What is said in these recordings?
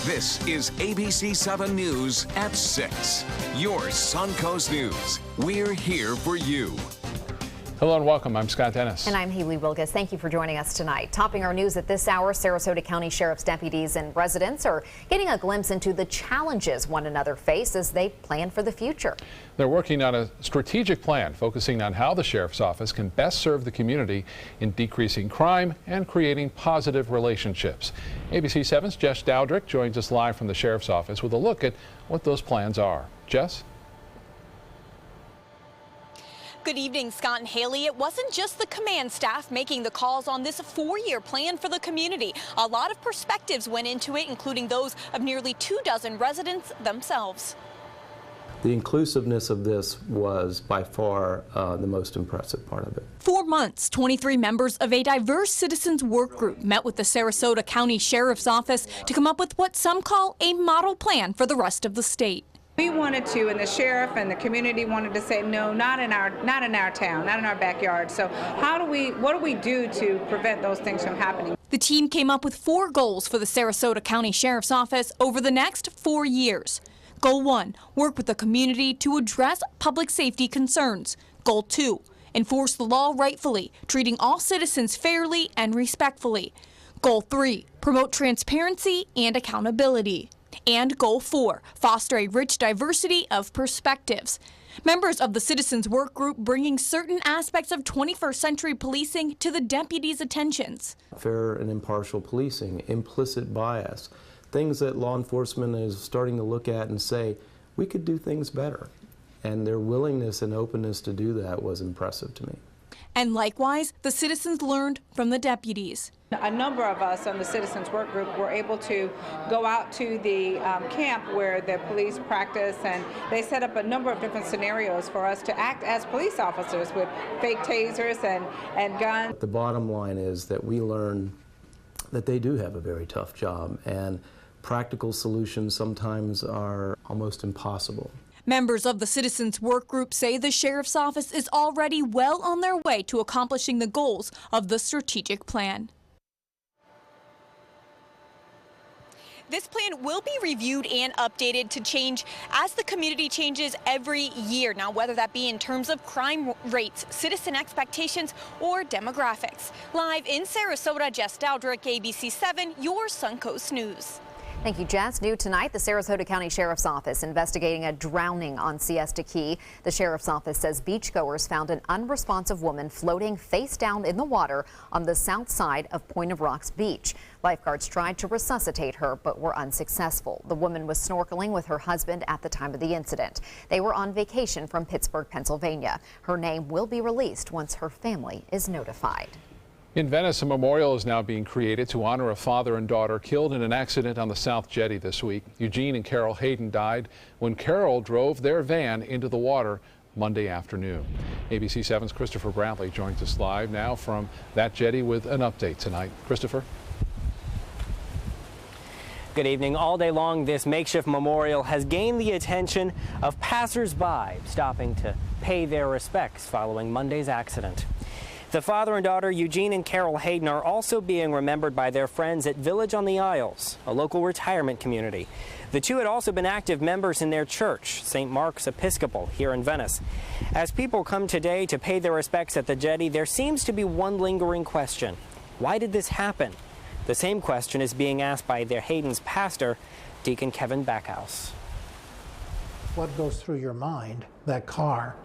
This is ABC7 News at 6. Your Suncoast News. We're here for you. Hello and welcome. I'm Scott Dennis. And I'm Haley Wilgus. Thank you for joining us tonight. Topping our news at this hour, Sarasota County Sheriff's deputies and residents are getting a glimpse into the challenges one another face as they plan for the future. They're working on a strategic plan focusing on how the Sheriff's Office can best serve the community in decreasing crime and creating positive relationships. ABC7's Jess Dowdrick joins us live from the Sheriff's Office with a look at what those plans are. Jess? Good evening, Scott and Haley. It wasn't just the command staff making the calls on this 4-year plan for the community. A lot of perspectives went into it, including those of nearly 24 residents themselves. The inclusiveness of this was by far the most impressive part of it. 4 months, 23 members of a diverse citizens work group met with the Sarasota County Sheriff's Office to come up with what some call a model plan for the rest of the state. We wanted to, and the sheriff and the community wanted to say, no, not in our town, not in our backyard. So what do we do to prevent those things from happening? The team came up with 4 goals for the Sarasota County Sheriff's Office over the next 4 years. Goal 1, work with the community to address public safety concerns. Goal 2, enforce the law rightfully, treating all citizens fairly and respectfully. Goal 3, promote transparency and accountability. And Goal 4, foster a rich diversity of perspectives. Members of the Citizens Work Group bringing certain aspects of 21st century policing to the deputies' attentions. Fair and impartial policing, implicit bias, things that law enforcement is starting to look at and say, we could do things better. And their willingness and openness to do that was impressive to me. And likewise, the citizens learned from the deputies. A number of us on the Citizens Work Group were able to go out to the camp where the police practice, and they set up a number of different scenarios for us to act as police officers with fake tasers and guns. The bottom line is that we learn that they do have a very tough job, and practical solutions sometimes are almost impossible. Members of the Citizens Work Group say the Sheriff's Office is already well on their way to accomplishing the goals of the strategic plan. This plan will be reviewed and updated to change as the community changes every year. Now, whether that be in terms of crime rates, citizen expectations, or demographics. Live in Sarasota, Jess Dowdrick, ABC7, your Suncoast News. Thank you, Jess. New tonight, the Sarasota County Sheriff's Office investigating a drowning on Siesta Key. The Sheriff's Office says beachgoers found an unresponsive woman floating face down in the water on the south side of Point of Rocks Beach. Lifeguards tried to resuscitate her but were unsuccessful. The woman was snorkeling with her husband at the time of the incident. They were on vacation from Pittsburgh, Pennsylvania. Her name will be released once her family is notified. In Venice, a memorial is now being created to honor a father and daughter killed in an accident on the South Jetty this week. Eugene and Carol Hayden died when Carol drove their van into the water Monday afternoon. ABC7's Christopher Brantley joins us live now from that jetty with an update tonight. Christopher? Good evening. All day long, this makeshift memorial has gained the attention of passers-by stopping to pay their respects following Monday's accident. The father and daughter, Eugene and Carol Hayden, are also being remembered by their friends at Village on the Isles, a local retirement community. The two had also been active members in their church, St. Mark's Episcopal, here in Venice. As people come today to pay their respects at the jetty, there seems to be one lingering question. Why did this happen? The same question is being asked by their Hayden's pastor, Deacon Kevin Backhouse. What goes through your mind? That car,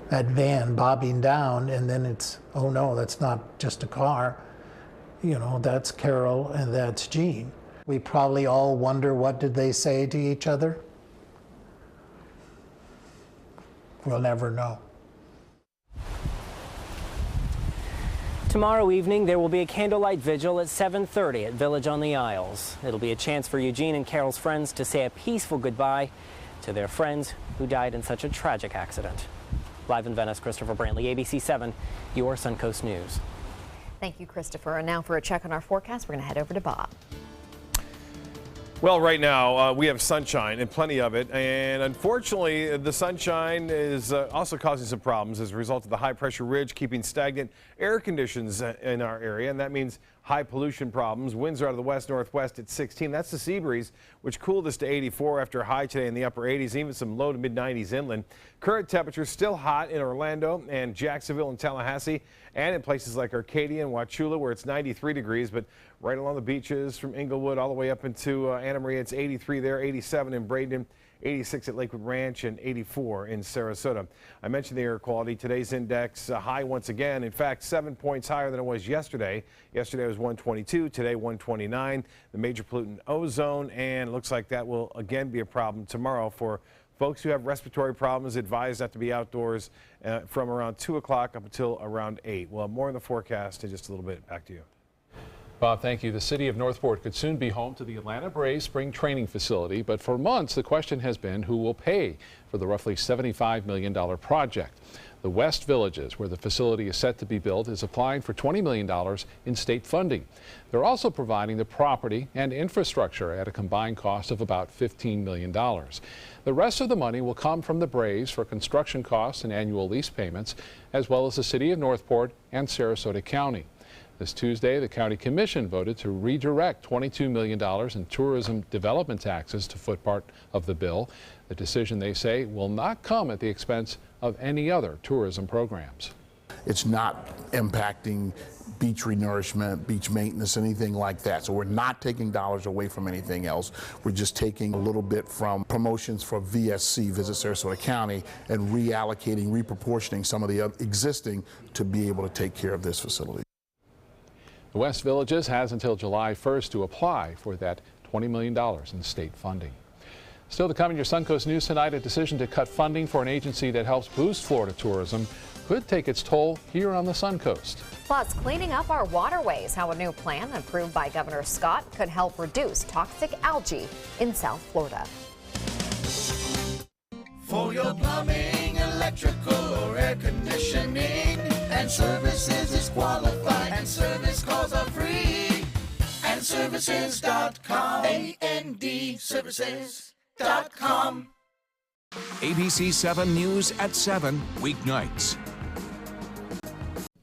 that van bobbing down, and then it's, oh no, that's not just a car. You know, that's Carol and that's Gene. We probably all wonder, what did they say to each other? We'll never know. Tomorrow evening, there will be a candlelight vigil at 7:30 at Village on the Isles. It'll be a chance for Eugene and Carol's friends to say a peaceful goodbye to their friends who died in such a tragic accident. Live in Venice, Christopher Brantley, ABC7, your Suncoast News. Thank you, Christopher. And now for a check on our forecast, we're going to head over to Bob. Well, right now we have sunshine and plenty of it, and unfortunately the sunshine is also causing some problems as a result of the high pressure ridge keeping stagnant air conditions in our area, and that means high pollution problems. Winds are out of the west-northwest at 16. That's the sea breeze, which cooled us to 84 after a high today in the upper 80s, even some low to mid-90s inland. Current temperatures still hot in Orlando and Jacksonville and Tallahassee, and in places like Arcadia and Wauchula, where it's 93 degrees. But right along the beaches from Inglewood all the way up into Anna Maria, it's 83 there, 87 in Bradenton, 86 at Lakewood Ranch, and 84 in Sarasota. I mentioned the air quality. Today's index high once again. In fact, 7 points higher than it was yesterday. Yesterday was 122. Today, 129. The major pollutant ozone, and it looks like that will again be a problem tomorrow for folks who have respiratory problems. Advised not to be outdoors from around 2 o'clock up until around 8. We'll have more in the forecast in just a little bit. Back to you. Bob, thank you. The city of Northport could soon be home to the Atlanta Braves spring training facility, but for months the question has been who will pay for the roughly $75 million project. The West Villages, where the facility is set to be built, is applying for $20 million in state funding. They're also providing the property and infrastructure at a combined cost of about $15 million. The rest of the money will come from the Braves for construction costs and annual lease payments, as well as the city of Northport and Sarasota County. This Tuesday, the County Commission voted to redirect $22 million in tourism development taxes to foot part of the bill. The decision, they say, will not come at the expense of any other tourism programs. It's not impacting beach renourishment, beach maintenance, anything like that. So we're not taking dollars away from anything else. We're just taking a little bit from promotions for VSC, Visit Sarasota County, and reallocating, reproportioning some of the existing to be able to take care of this facility. The West Villages has until July 1st to apply for that $20 million in state funding. Still to come in your Suncoast News tonight, a decision to cut funding for an agency that helps boost Florida tourism could take its toll here on the Suncoast. Plus, cleaning up our waterways, how a new plan approved by Governor Scott could help reduce toxic algae in South Florida. For your plumbing, electrical, or air conditioning, and services is qualified, and service calls are free. And services.com, A-N-D, services.com. ABC7 News at 7 weeknights.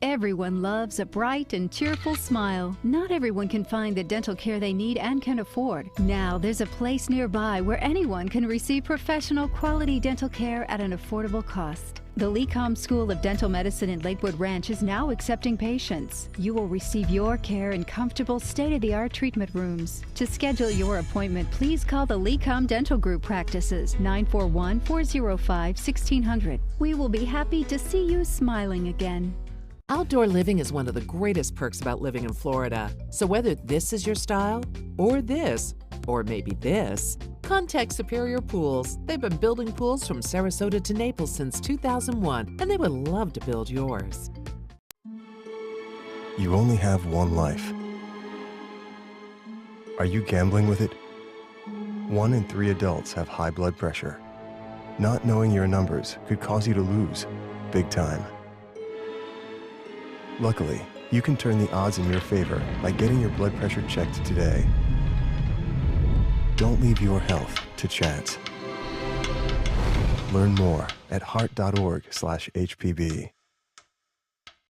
Everyone loves a bright and cheerful smile. Not everyone can find the dental care they need and can afford. Now there's a place nearby where anyone can receive professional quality dental care at an affordable cost. The LECOM School of Dental Medicine in Lakewood Ranch is now accepting patients. You will receive your care in comfortable, state-of-the-art treatment rooms. To schedule your appointment, please call the LECOM Dental Group Practices, 941-405-1600. We will be happy to see you smiling again. Outdoor living is one of the greatest perks about living in Florida. So whether this is your style, or this, or maybe this, contact Superior Pools. They've been building pools from Sarasota to Naples since 2001, and they would love to build yours. You only have one life. Are you gambling with it? 1 in 3 adults have high blood pressure. Not knowing your numbers could cause you to lose, big time. Luckily, you can turn the odds in your favor by getting your blood pressure checked today. Don't leave your health to chance. Learn more at heart.org/HPB.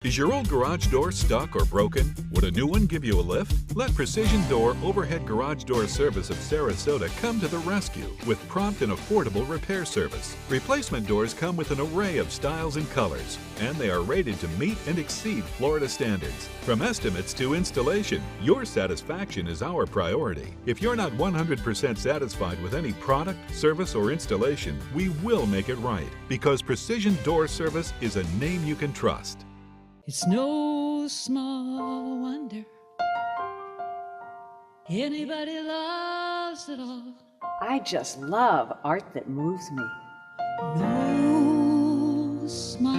Is your old garage door stuck or broken? Would a new one give you a lift? Let Precision Door Overhead Garage Door Service of Sarasota come to the rescue with prompt and affordable repair service. Replacement doors come with an array of styles and colors, and they are rated to meet and exceed Florida standards. From estimates to installation, your satisfaction is our priority. If you're not 100% satisfied with any product, service, or installation, we will make it right, because Precision Door Service is a name you can trust. It's no small wonder anybody loves it all. I just love art that moves me. No small,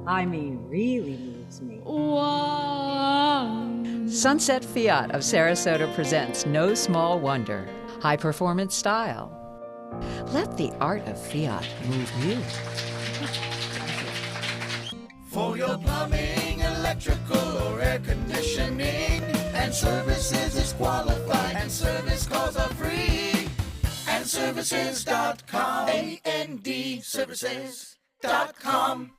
I mean really moves me. One. Sunset Fiat of Sarasota presents No Small Wonder. High performance style. Let the art of Fiat move you. For your plumbing, electrical, or air conditioning, and services is qualified, and service calls are free. And services.com, A-N-D, services.com.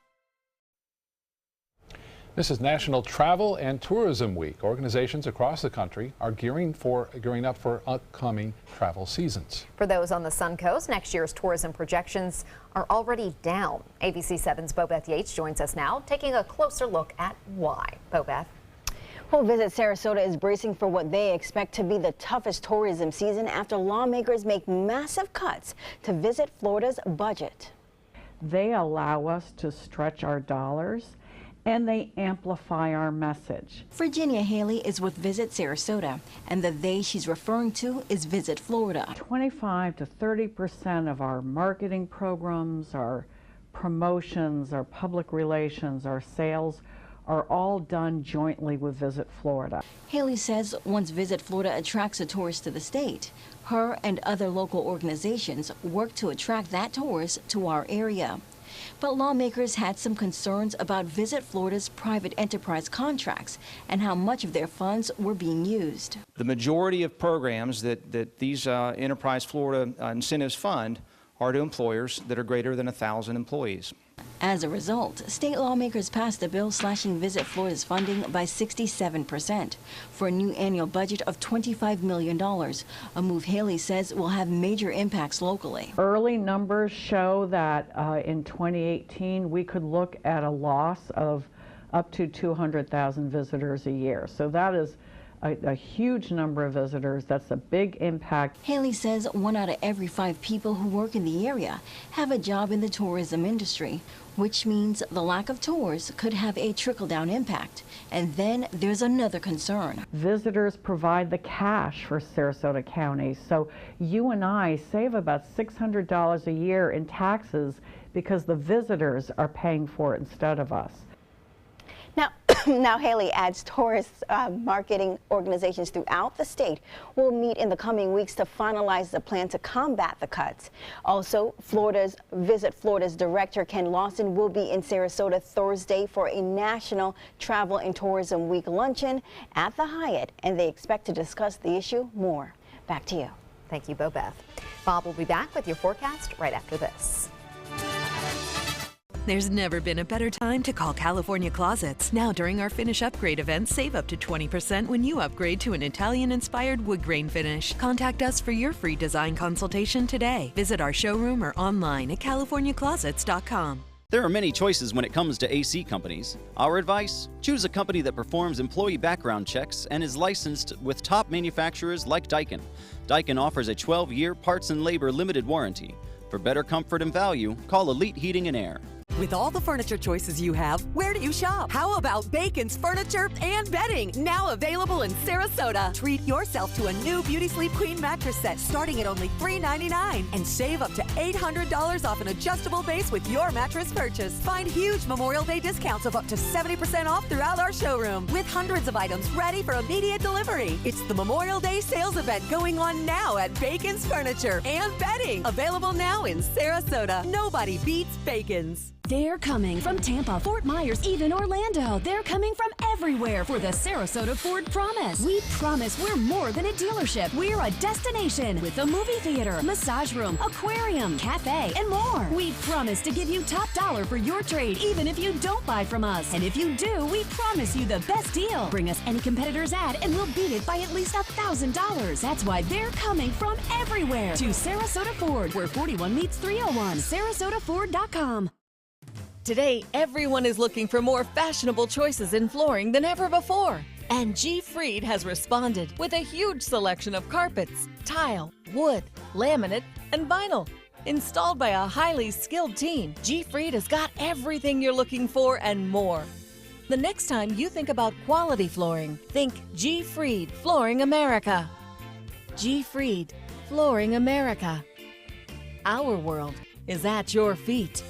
This is National Travel and Tourism Week. Organizations across the country are gearing up for upcoming travel seasons. For those on the Sun Coast, next year's tourism projections are already down. ABC7's Bobeth Yates joins us now, taking a closer look at why. Bobeth. Well, Visit Sarasota is bracing for what they expect to be the toughest tourism season after lawmakers make massive cuts to Visit Florida's budget. They allow us to stretch our dollars, and they amplify our message. Virginia Haley is with Visit Sarasota, and the they she's referring to is Visit Florida. 25 to 30% of our marketing programs, our promotions, our public relations, our sales are all done jointly with Visit Florida. Haley says once Visit Florida attracts a tourist to the state, her and other local organizations work to attract that tourist to our area. But lawmakers had some concerns about Visit Florida's private enterprise contracts and how much of their funds were being used. The majority of programs that these Enterprise Florida incentives fund are to employers that are greater than 1,000 employees. As a result, state lawmakers passed a bill slashing Visit Florida's funding by 67% for a new annual budget of $25 million, a move Haley says will have major impacts locally. Early numbers show that in 2018 we could look at a loss of up to 200,000 visitors a year. So that is a huge number of visitors. That's a big impact. Haley says 1 out of every 5 people who work in the area have a job in the tourism industry, which means the lack of tours could have a trickle-down impact. And then there's another concern. Visitors provide the cash for Sarasota County, so you and I save about $600 a year in taxes because the visitors are paying for it instead of us. Now Haley adds tourist marketing organizations throughout the state will meet in the coming weeks to finalize the plan to combat the cuts. Also, Visit Florida's director Ken Lawson will be in Sarasota Thursday for a National Travel and Tourism Week luncheon at the Hyatt, and they expect to discuss the issue more. Back to you. Thank you, Bobeth. Bob will be back with your forecast right after this. There's never been a better time to call California Closets. Now during our Finish Upgrade event, save up to 20% when you upgrade to an Italian-inspired wood grain finish. Contact us for your free design consultation today. Visit our showroom or online at californiaclosets.com. There are many choices when it comes to AC companies. Our advice? Choose a company that performs employee background checks and is licensed with top manufacturers like Daikin. Daikin offers a 12-year parts and labor limited warranty. For better comfort and value, call Elite Heating and Air. With all the furniture choices you have, where do you shop? How about Bacon's Furniture and Bedding, now available in Sarasota? Treat yourself to a new Beauty Sleep Queen mattress set starting at only $399 and save up to $800 off an adjustable base with your mattress purchase. Find huge Memorial Day discounts of up to 70% off throughout our showroom with hundreds of items ready for immediate delivery. It's the Memorial Day sales event going on now at Bacon's Furniture and Bedding, available now in Sarasota. Nobody beats Bacon's. They're coming from Tampa, Fort Myers, even Orlando. They're coming from everywhere for the Sarasota Ford Promise. We promise we're more than a dealership. We're a destination with a movie theater, massage room, aquarium, cafe, and more. We promise to give you top dollar for your trade, even if you don't buy from us. And if you do, we promise you the best deal. Bring us any competitor's ad and we'll beat it by at least $1,000. That's why they're coming from everywhere to Sarasota Ford, where 41 meets 301. SarasotaFord.com. Today, everyone is looking for more fashionable choices in flooring than ever before. And G. Fried has responded with a huge selection of carpets, tile, wood, laminate, and vinyl. Installed by a highly skilled team, G. Fried has got everything you're looking for and more. The next time you think about quality flooring, think G. Fried Flooring America. G. Fried Flooring America. Our world is at your feet.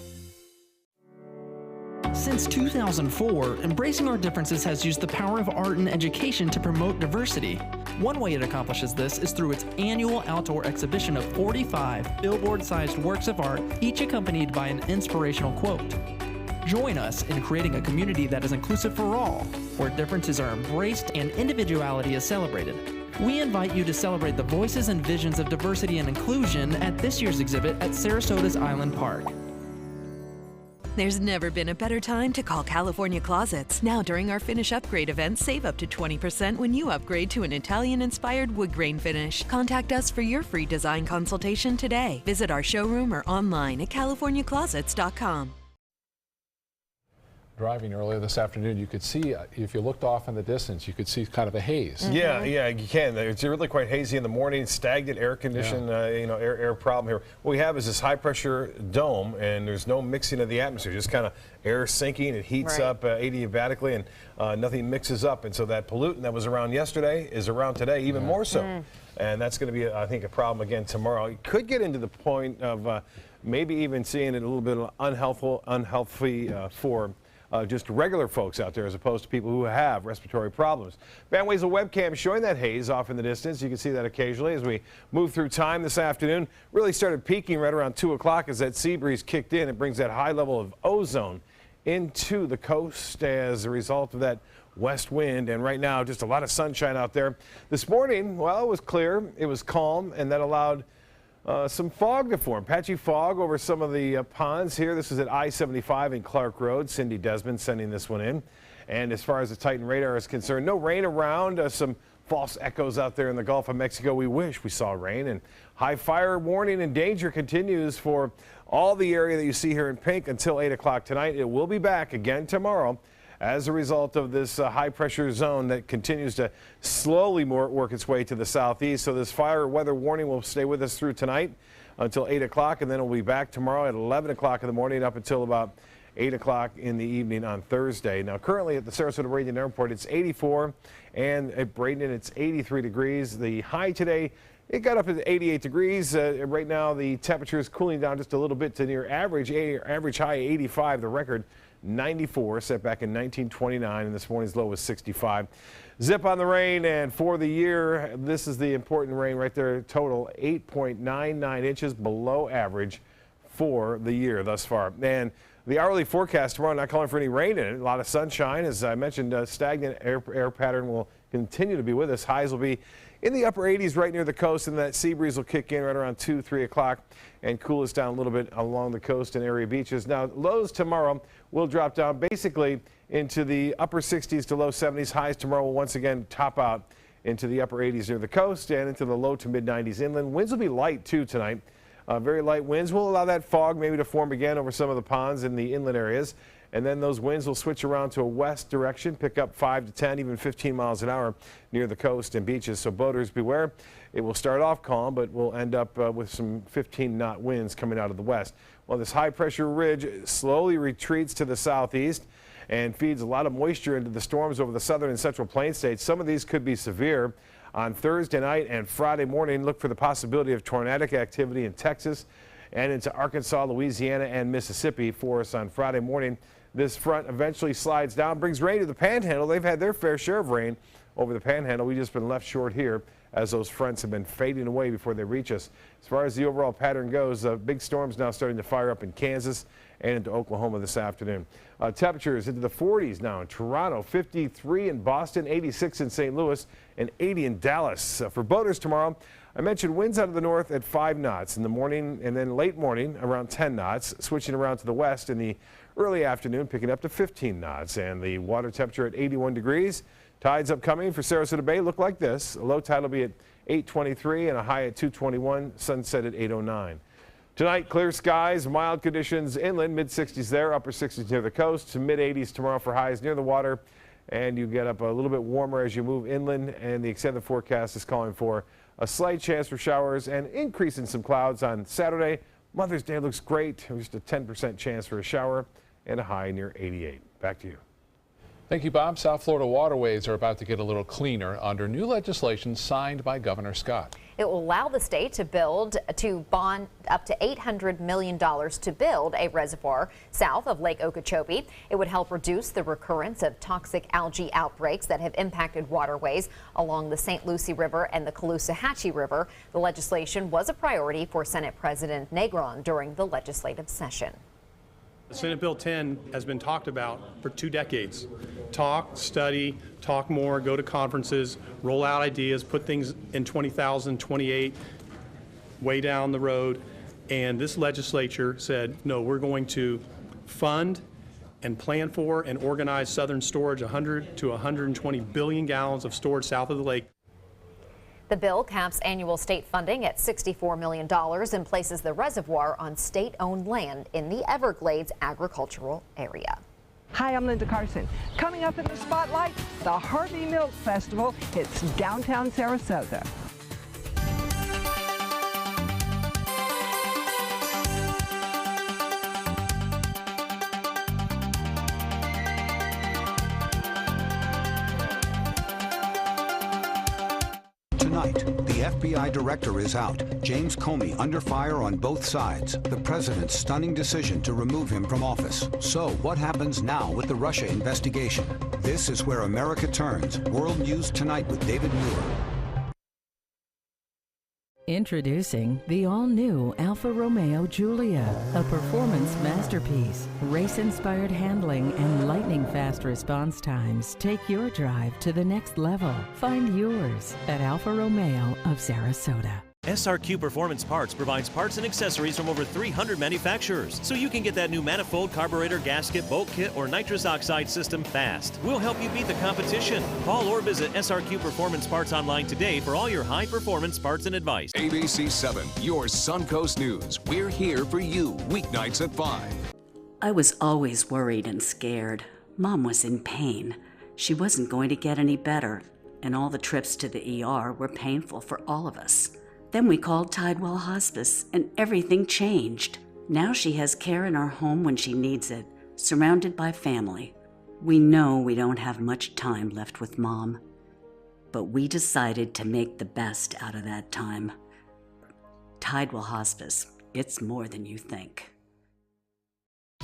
Since 2004, Embracing Our Differences has used the power of art and education to promote diversity. One way it accomplishes this is through its annual outdoor exhibition of 45 billboard-sized works of art, each accompanied by an inspirational quote. Join us in creating a community that is inclusive for all, where differences are embraced and individuality is celebrated. We invite you to celebrate the voices and visions of diversity and inclusion at this year's exhibit at Sarasota's Island Park. There's never been a better time to call California Closets. Now during our Finish Upgrade event, save up to 20% when you upgrade to an Italian-inspired wood grain finish. Contact us for your free design consultation today. Visit our showroom or online at californiaclosets.com. Driving earlier this afternoon, you could see, if you looked off in the distance, you could see kind of a haze. Yeah, you can. It's really quite hazy in the morning, stagnant air condition, air problem here. What we have is this high pressure dome, and there's no mixing of the atmosphere, just kind of air sinking. It heats up adiabatically, and nothing mixes up. And so that pollutant that was around yesterday is around today, even more so. And that's going to be, I think, a problem again tomorrow. It could get into the point of maybe even seeing it a little bit unhealthy for just regular folks out there, as opposed to people who have respiratory problems. Vanways of webcam showing that haze off in the distance. You can see that occasionally as we move through time this afternoon. Really started peaking right around 2 o'clock as that sea breeze kicked in. It brings that high level of ozone into the coast as a result of that west wind. And right now, just a lot of sunshine out there. This morning, well, it was clear, it was calm, and that allowed some fog to form, patchy fog over some of the ponds here. This is at I-75 in Clark Road. Cindy Desmond sending this one in. And as far as the Titan radar is concerned, no rain around. Some false echoes out there in the Gulf of Mexico. We wish we saw rain. And high fire warning and danger continues for all the area that you see here in pink until 8 o'clock tonight. It will be back again tomorrow as a result of this high pressure zone that continues to slowly work its way to the southeast. So this fire weather warning will stay with us through tonight until 8 o'clock, and then we'll be back tomorrow at 11 o'clock in the morning up until about 8 o'clock in the evening on Thursday. Now, currently at the Sarasota Bradenton Airport, it's 84, and at Bradenton, it's 83 degrees. The high today, it got up to 88 degrees. Right now, the temperature is cooling down just a little bit to near average. Average high 85, the record 94, set back in 1929, and this morning's low was 65. Zip on the rain, and for the year, this is the important rain right there. Total 8.99 inches below average for the year thus far. And the hourly forecast tomorrow, not calling for any rain in it. A lot of sunshine. As I mentioned, stagnant air pattern will continue to be with us. Highs will be in the upper 80s right near the coast, and that sea breeze will kick in right around 2, 3 o'clock and cool us down a little bit along the coast and area beaches. Now, lows tomorrow will drop down basically into the upper 60s to low 70s. Highs tomorrow will once again top out into the upper 80s near the coast and into the low to mid 90s inland. Winds will be light too tonight. Very light winds will allow that fog maybe to form again over some of the ponds in the inland areas. And then those winds will switch around to a west direction, pick up 5 to 10, even 15 miles an hour near the coast and beaches. So boaters beware. It will start off calm, but we'll end up with some 15-knot winds coming out of the west. Well, this high-pressure ridge slowly retreats to the southeast and feeds a lot of moisture into the storms over the southern and central plain states. Some of these could be severe. On Thursday night and Friday morning, look for the possibility of tornadic activity in Texas and into Arkansas, Louisiana, and Mississippi for us on Friday morning. This front eventually slides down, brings rain to the Panhandle. They've had their fair share of rain over the Panhandle. We've just been left short here as those fronts have been fading away before they reach us. As far as the overall pattern goes, big storms now starting to fire up in Kansas and into Oklahoma this afternoon. Temperatures into the 40s now in Toronto, 53 in Boston, 86 in St. Louis, and 80 in Dallas. For boaters tomorrow, I mentioned winds out of the north at 5 knots in the morning and then late morning around 10 knots, switching around to the west in the early afternoon, picking up to 15 knots. And the water temperature at 81 degrees. Tides upcoming for Sarasota Bay look like this. A low tide will be at 8:23 and a high at 2:21, sunset at 8:09. Tonight, clear skies, mild conditions inland, mid-60s there, upper 60s near the coast, to mid-80s tomorrow for highs near the water. And you get up a little bit warmer as you move inland, and the extended forecast is calling for a slight chance for showers and increase in some clouds on Saturday. Mother's Day looks great. Just a 10% chance for a shower and a high near 88. Back to you. Thank you, Bob. South Florida waterways are about to get a little cleaner under new legislation signed by Governor Scott. It will allow the state to bond up to $800 million to build a reservoir south of Lake Okeechobee. It would help reduce the recurrence of toxic algae outbreaks that have impacted waterways along the St. Lucie River and the Caloosahatchee River. The legislation was a priority for Senate President Negron during the legislative session. Senate Bill 10 has been talked about for 2 decades. Talk, study, talk more, go to conferences, roll out ideas, put things in 2028, way down the road. And this legislature said, no, we're going to fund and plan for and organize southern storage 100 to 120 billion gallons of storage south of the lake. The bill caps annual state funding at $64 million and places the reservoir on state-owned land in the Everglades agricultural area. Hi, I'm Linda Carson. Coming up in the spotlight, the Harvey Milk Festival hits downtown Sarasota. Tonight, the FBI director is out. James Comey under fire on both sides. The president's stunning decision to remove him from office. So what happens now with the Russia investigation? This is Where America Turns. World News Tonight with David Muir. Introducing the all-new Alfa Romeo Giulia, a performance masterpiece. Race-inspired handling and lightning-fast response times take your drive to the next level. Find yours at Alfa Romeo of Sarasota. SRQ Performance Parts provides parts and accessories from over 300 manufacturers, so you can get that new manifold, carburetor, gasket, bolt kit, or nitrous oxide system fast. We'll help you beat the competition. Call or visit SRQ Performance Parts online today for all your high-performance parts and advice. ABC7, your Suncoast News. We're here for you, weeknights at 5. I was always worried and scared. Mom was in pain. She wasn't going to get any better, and all the trips to the ER were painful for all of us. Then we called Tidewell Hospice, and everything changed. Now she has care in our home when she needs it, surrounded by family. We know we don't have much time left with Mom, but we decided to make the best out of that time. Tidewell Hospice, it's more than you think.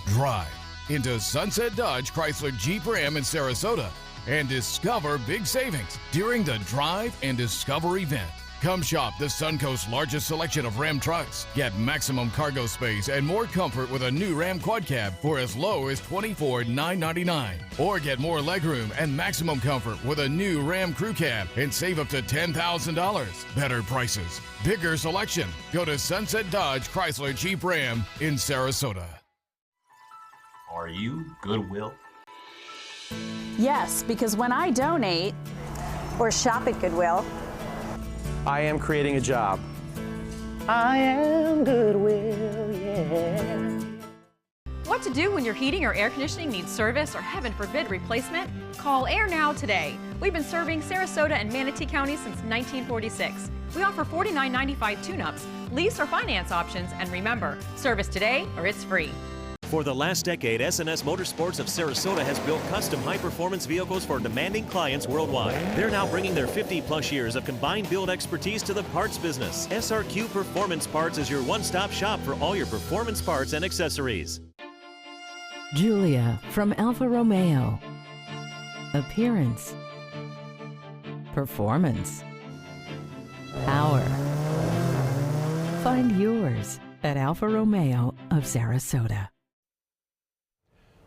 Drive into Sunset Dodge Chrysler Jeep Ram in Sarasota and discover big savings during the Drive and Discover event. Come shop the Suncoast's largest selection of Ram trucks. Get maximum cargo space and more comfort with a new Ram Quad Cab for as low as $24,999. Or get more legroom and maximum comfort with a new Ram Crew Cab and save up to $10,000. Better prices, bigger selection. Go to Sunset Dodge Chrysler Jeep Ram in Sarasota. Are you Goodwill? Yes, because when I donate or shop at Goodwill, I am creating a job. I am Goodwill, yeah. What to do when your heating or air conditioning needs service or, heaven forbid, replacement? Call Air Now today. We've been serving Sarasota and Manatee County since 1946. We offer $49.95 tune-ups, lease or finance options, and remember, service today or it's free. For the last decade, S&S Motorsports of Sarasota has built custom high-performance vehicles for demanding clients worldwide. They're now bringing their 50-plus years of combined build expertise to the parts business. SRQ Performance Parts is your one-stop shop for all your performance parts and accessories. Giulia from Alfa Romeo. Appearance. Performance. Power. Find yours at Alfa Romeo of Sarasota.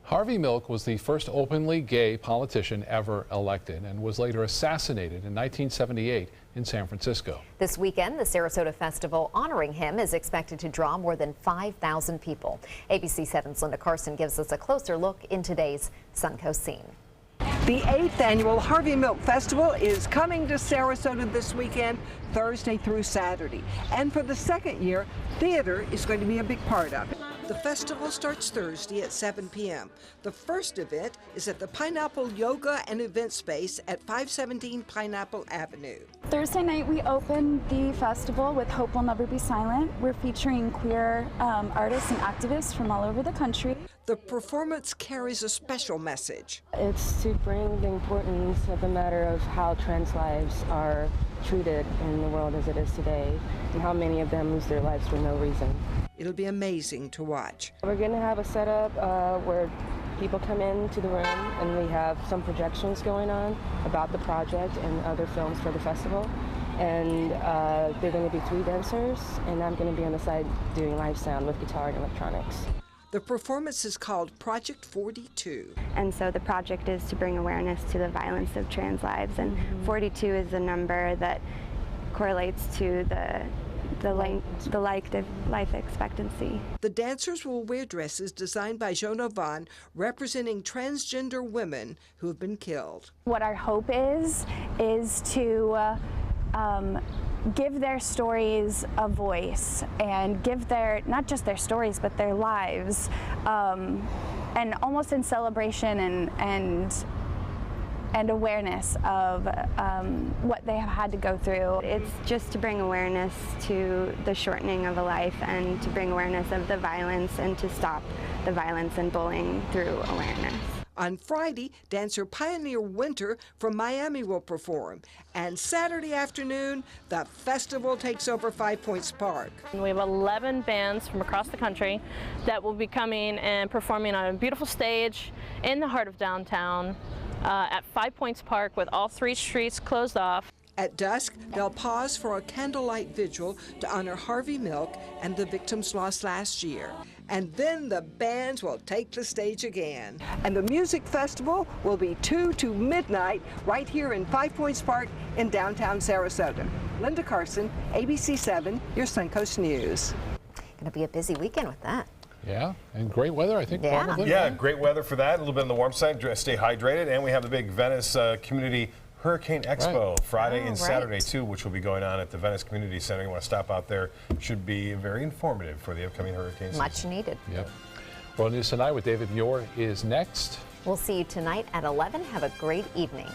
Harvey Milk was the first openly gay politician ever elected and was later assassinated in 1978 in San Francisco. This weekend, the Sarasota Festival honoring him is expected to draw more than 5,000 people. ABC7's Linda Carson gives us a closer look in today's Suncoast scene. The 8th annual Harvey Milk Festival is coming to Sarasota this weekend, Thursday through Saturday. And for the second year, theater is going to be a big part of it. The festival starts Thursday at 7 p.m. The first event is at the Pineapple Yoga and Event Space at 517 Pineapple Avenue. Thursday night we open the festival with Hope Will Never Be Silent. We're featuring queer artists and activists from all over the country. The performance carries a special message. It's to bring the importance of the matter of how trans lives are treated in the world as it is today, and how many of them lose their lives for no reason. It'll be amazing to watch. We're going to have a setup where people come into the room and we have some projections going on about the project and other films for the festival. And there are going to be 3 dancers, and I'm going to be on the side doing live sound with guitar and electronics. The performance is called Project 42. And so the project is to bring awareness to the violence of trans lives, and 42 is a number that correlates to the the life expectancy. The dancers will wear dresses designed by Jonah Vaughn, representing transgender women who have been killed. What our hope is to give their stories a voice and give not just their stories, but their lives, and almost in celebration and awareness of what they have had to go through. It's just to bring awareness to the shortening of a life and to bring awareness of the violence and to stop the violence and bullying through awareness. On Friday, dancer Pioneer Winter from Miami will perform. And Saturday afternoon, the festival takes over 5 Points Park. We have 11 bands from across the country that will be coming and performing on a beautiful stage in the heart of downtown at 5 Points Park with all 3 streets closed off. At dusk, they'll pause for a candlelight vigil to honor Harvey Milk and the victims lost last year. And then the bands will take the stage again. And the music festival will be 2 to midnight right here in 5 Points Park in downtown Sarasota. Linda Carson, ABC7, your Suncoast News. Going to be a busy weekend with that. Yeah, and great weather, I think. Yeah. Probably. Yeah, great weather for that. A little bit on the warm side. Stay hydrated. And we have the big Venice Community Hurricane Expo Friday and Saturday too, which will be going on at the Venice Community Center. You want to stop out there. Should be very informative for the upcoming hurricane season. Much needed. Yep. World News Tonight with David Muir is next. We'll see you tonight at 11. Have a great evening.